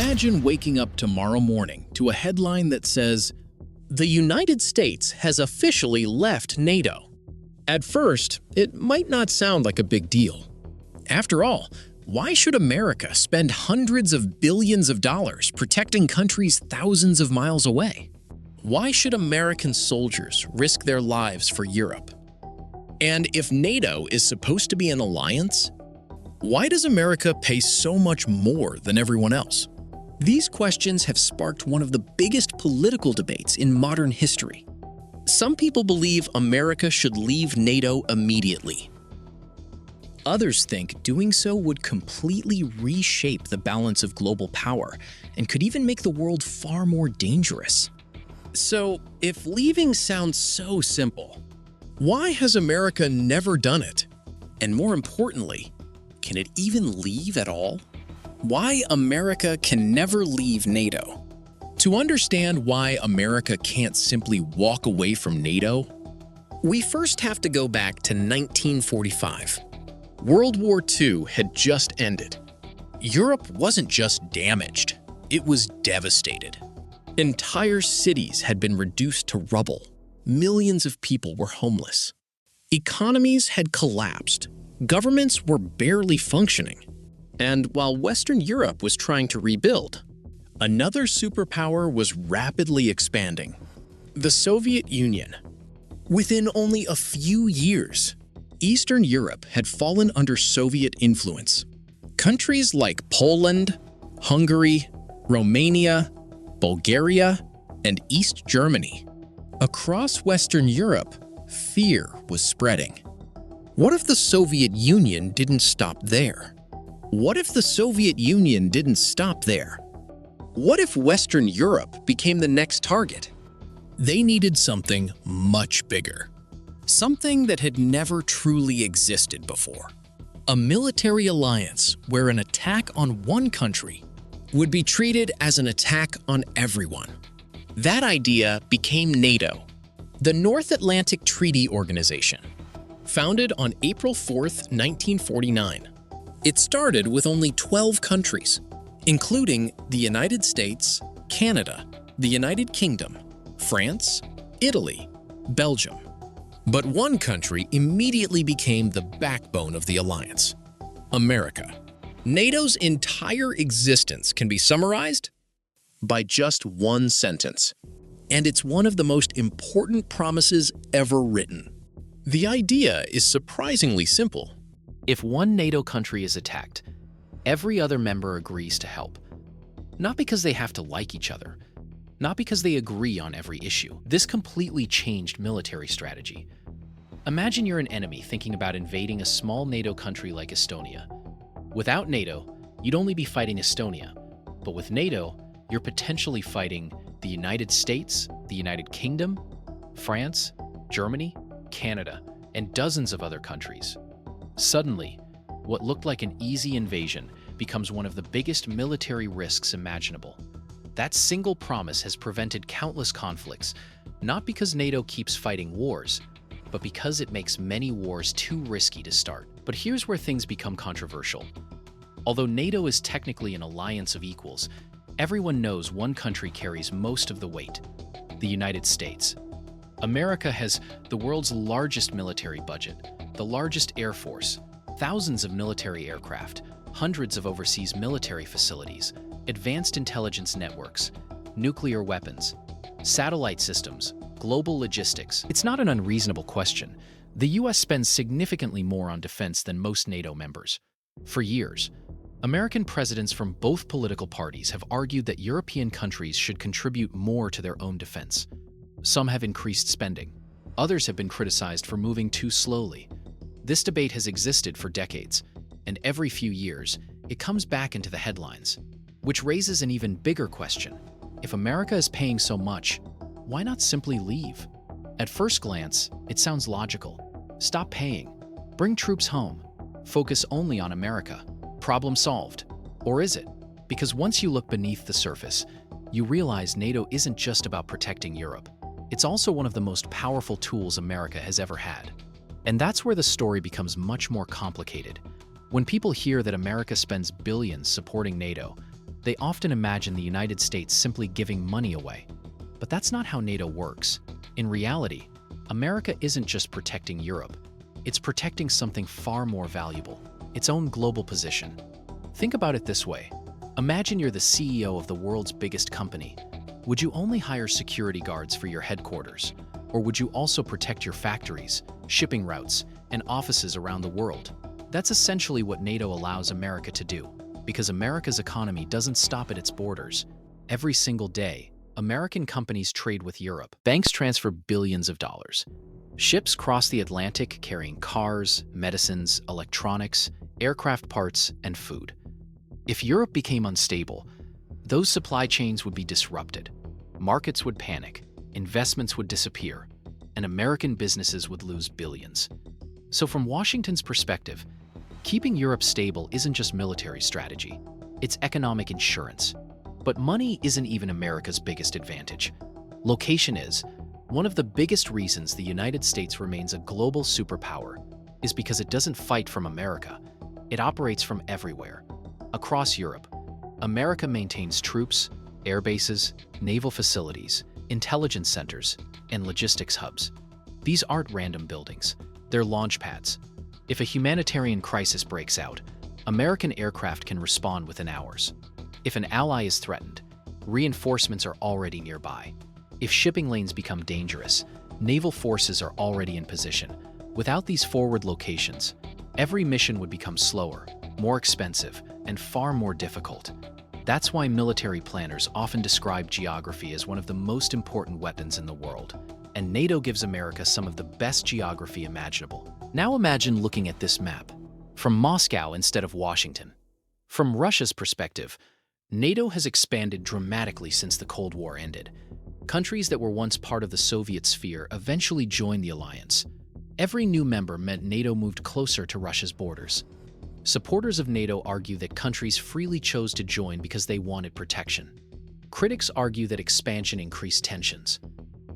Imagine waking up tomorrow morning to a headline that says, "The United States has officially left NATO." At first, it might not sound like a big deal. After all, why should America spend hundreds of billions of dollars protecting countries thousands of miles away? Why should American soldiers risk their lives for Europe? And if NATO is supposed to be an alliance, why does America pay so much more than everyone else? These questions have sparked one of the biggest political debates in modern history. Some people believe America should leave NATO immediately. Others think doing so would completely reshape the balance of global power and could even make the world far more dangerous. So, if leaving sounds so simple, why has America never done it? And more importantly, can it even leave at all? Why America can never leave NATO. To understand why America can't simply walk away from NATO, we first have to go back to 1945. World War II had just ended. Europe wasn't just damaged, it was devastated. Entire cities had been reduced to rubble. Millions of people were homeless. Economies had collapsed. Governments were barely functioning. And while Western Europe was trying to rebuild, another superpower was rapidly expanding: the Soviet Union. Within only a few years, Eastern Europe had fallen under Soviet influence. Countries like Poland, Hungary, Romania, Bulgaria, and East Germany. Across Western Europe, fear was spreading. What if the Soviet Union didn't stop there? What if the Soviet Union didn't stop there? What if Western Europe became the next target? They needed something much bigger. Something that had never truly existed before. A military alliance where an attack on one country would be treated as an attack on everyone. That idea became NATO, the North Atlantic Treaty Organization, founded on April 4th, 1949. It started with only 12 countries, including the United States, Canada, the United Kingdom, France, Italy, Belgium. But one country immediately became the backbone of the alliance: America. NATO's entire existence can be summarized by just one sentence, and it's one of the most important promises ever written. The idea is surprisingly simple. If one NATO country is attacked, every other member agrees to help. Not because they have to like each other, not because they agree on every issue. This completely changed military strategy. Imagine you're an enemy thinking about invading a small NATO country like Estonia. Without NATO, you'd only be fighting Estonia. But with NATO, you're potentially fighting the United States, the United Kingdom, France, Germany, Canada, and dozens of other countries. Suddenly, what looked like an easy invasion becomes one of the biggest military risks imaginable. That single promise has prevented countless conflicts, not because NATO keeps fighting wars, but because it makes many wars too risky to start. But here's where things become controversial. Although NATO is technically an alliance of equals, everyone knows one country carries most of the weight: the United States. America has the world's largest military budget, the largest air force, thousands of military aircraft, hundreds of overseas military facilities, advanced intelligence networks, nuclear weapons, satellite systems, global logistics. It's not an unreasonable question. The US spends significantly more on defense than most NATO members. For years, American presidents from both political parties have argued that European countries should contribute more to their own defense. Some have increased spending. Others have been criticized for moving too slowly. This debate has existed for decades, and every few years, it comes back into the headlines, which raises an even bigger question. If America is paying so much, why not simply leave? At first glance, it sounds logical. Stop paying. Bring troops home. Focus only on America. Problem solved. Or is it? Because once you look beneath the surface, you realize NATO isn't just about protecting Europe. It's also one of the most powerful tools America has ever had. And that's where the story becomes much more complicated. When people hear that America spends billions supporting NATO, They often imagine the United States simply giving money away. But that's not how NATO works. In reality, America isn't just protecting Europe. It's protecting something far more valuable, its own global position. Think about it this way. Imagine you're the CEO of the world's biggest company. Would you only hire security guards for your headquarters? Or would you also protect your factories, shipping routes, and offices around the world? That's essentially what NATO allows America to do, because America's economy doesn't stop at its borders. Every single day, American companies trade with Europe. Banks transfer billions of dollars. Ships cross the Atlantic carrying cars, medicines, electronics, aircraft parts, and food. If Europe became unstable, those supply chains would be disrupted. Markets would panic, investments would disappear, and American businesses would lose billions. So from Washington's perspective, keeping Europe stable isn't just military strategy, it's economic insurance. But money isn't even America's biggest advantage. Location is. One of the biggest reasons the United States remains a global superpower is because it doesn't fight from America. It operates from everywhere. Across Europe, America maintains troops, air bases, naval facilities, intelligence centers, and logistics hubs. These aren't random buildings. They're launch pads. If a humanitarian crisis breaks out, American aircraft can respond within hours. If an ally is threatened, reinforcements are already nearby. If shipping lanes become dangerous, naval forces are already in position. Without these forward locations, every mission would become slower, more expensive, and far more difficult. That's why military planners often describe geography as one of the most important weapons in the world. And NATO gives America some of the best geography imaginable. Now imagine looking at this map from Moscow instead of Washington. From Russia's perspective, NATO has expanded dramatically since the Cold War ended. Countries that were once part of the Soviet sphere eventually joined the alliance. Every new member meant NATO moved closer to Russia's borders. Supporters of NATO argue that countries freely chose to join because they wanted protection. Critics argue that expansion increased tensions.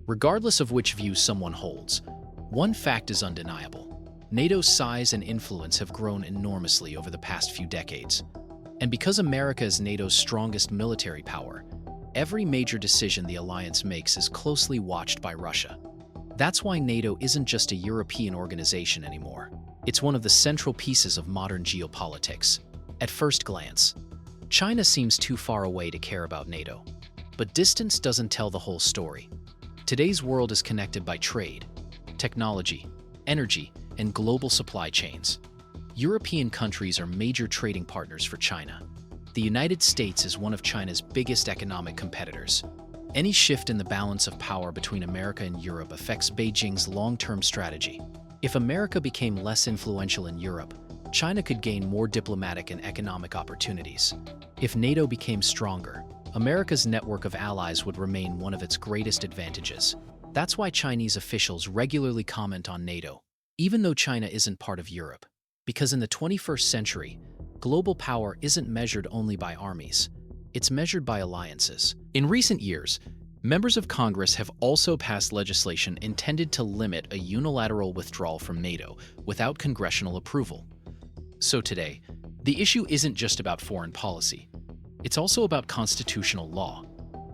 Regardless of which view someone holds, one fact is undeniable. NATO's size and influence have grown enormously over the past few decades. And because America is NATO's strongest military power, every major decision the alliance makes is closely watched by Russia. That's why NATO isn't just a European organization anymore. It's one of the central pieces of modern geopolitics. At first glance, China seems too far away to care about NATO. But distance doesn't tell the whole story. Today's world is connected by trade, technology, energy, and global supply chains. European countries are major trading partners for China. The United States is one of China's biggest economic competitors. Any shift in the balance of power between America and Europe affects Beijing's long-term strategy. If America became less influential in Europe, China could gain more diplomatic and economic opportunities. If NATO became stronger, America's network of allies would remain one of its greatest advantages. That's why Chinese officials regularly comment on NATO, even though China isn't part of Europe. Because in the 21st century, global power isn't measured only by armies. It's measured by alliances. In recent years, members of Congress have also passed legislation intended to limit a unilateral withdrawal from NATO without congressional approval. So today, the issue isn't just about foreign policy. It's also about constitutional law.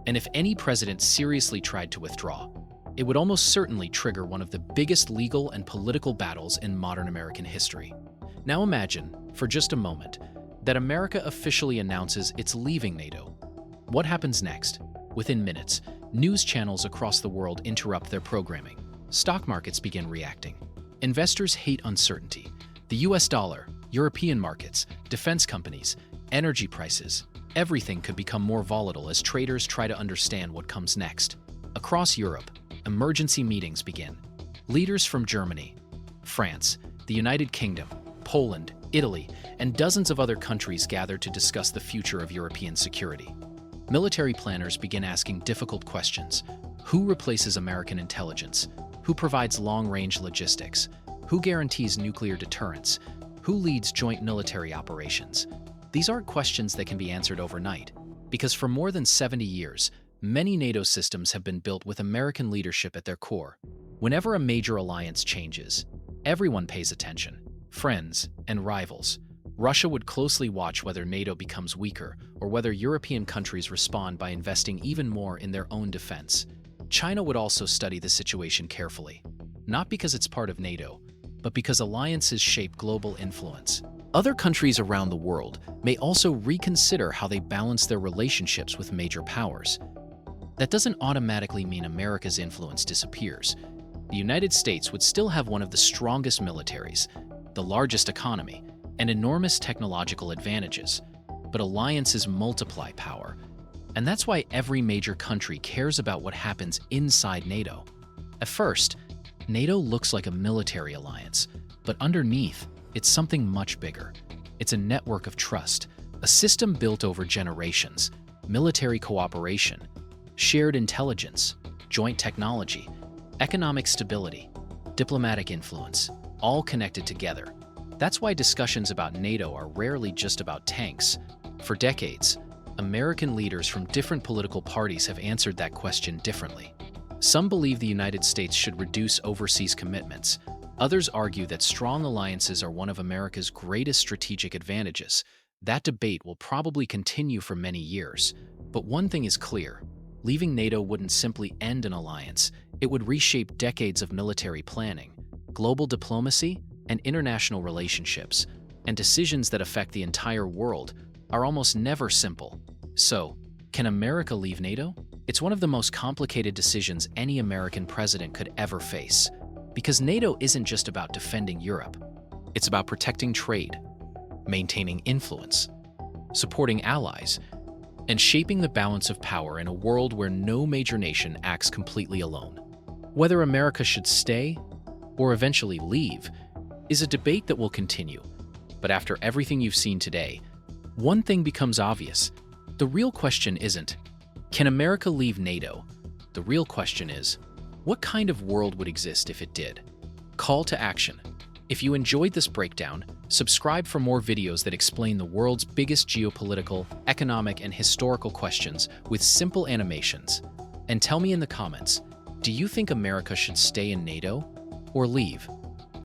And if any president seriously tried to withdraw, it would almost certainly trigger one of the biggest legal and political battles in modern American history. Now imagine, for just a moment, that America officially announces it's leaving NATO. What happens next? Within minutes, news channels across the world interrupt their programming. Stock markets begin reacting. Investors hate uncertainty. The US dollar, European markets, defense companies, energy prices, everything could become more volatile as traders try to understand what comes next. Across Europe, emergency meetings begin. Leaders from Germany, France, the United Kingdom, Poland, Italy, and dozens of other countries gather to discuss the future of European security. Military planners begin asking difficult questions. Who replaces American intelligence? Who provides long-range logistics? Who guarantees nuclear deterrence? Who leads joint military operations? These aren't questions that can be answered overnight, because for more than 70 years, many NATO systems have been built with American leadership at their core. Whenever a major alliance changes, everyone pays attention. Friends and rivals. Russia would closely watch whether NATO becomes weaker or whether European countries respond by investing even more in their own defense. China would also study the situation carefully, not because it's part of NATO, but because alliances shape global influence. Other countries around the world may also reconsider how they balance their relationships with major powers. That doesn't automatically mean America's influence disappears. The United States would still have one of the strongest militaries, the largest economy, and enormous technological advantages. But alliances multiply power, and that's why every major country cares about what happens inside NATO. At first, NATO looks like a military alliance, but underneath, it's something much bigger. It's a network of trust, a system built over generations, military cooperation, shared intelligence, joint technology, economic stability, diplomatic influence, all connected together. That's why discussions about NATO are rarely just about tanks. For decades, American leaders from different political parties have answered that question differently. Some believe the United States should reduce overseas commitments. Others argue that strong alliances are one of America's greatest strategic advantages. That debate will probably continue for many years. But one thing is clear: leaving NATO wouldn't simply end an alliance, it would reshape decades of military planning, global diplomacy, and international relationships. And decisions that affect the entire world are almost never simple. So, can America leave NATO? It's one of the most complicated decisions any American president could ever face. Because NATO isn't just about defending Europe. It's about protecting trade, maintaining influence, supporting allies, and shaping the balance of power in a world where no major nation acts completely alone. Whether America should stay or eventually leave is a debate that will continue. But after everything you've seen today, one thing becomes obvious. The real question isn't, can America leave NATO? The real question is, what kind of world would exist if it did? Call to action. If you enjoyed this breakdown, subscribe for more videos that explain the world's biggest geopolitical, economic, and historical questions with simple animations. And tell me in the comments, do you think America should stay in NATO or leave?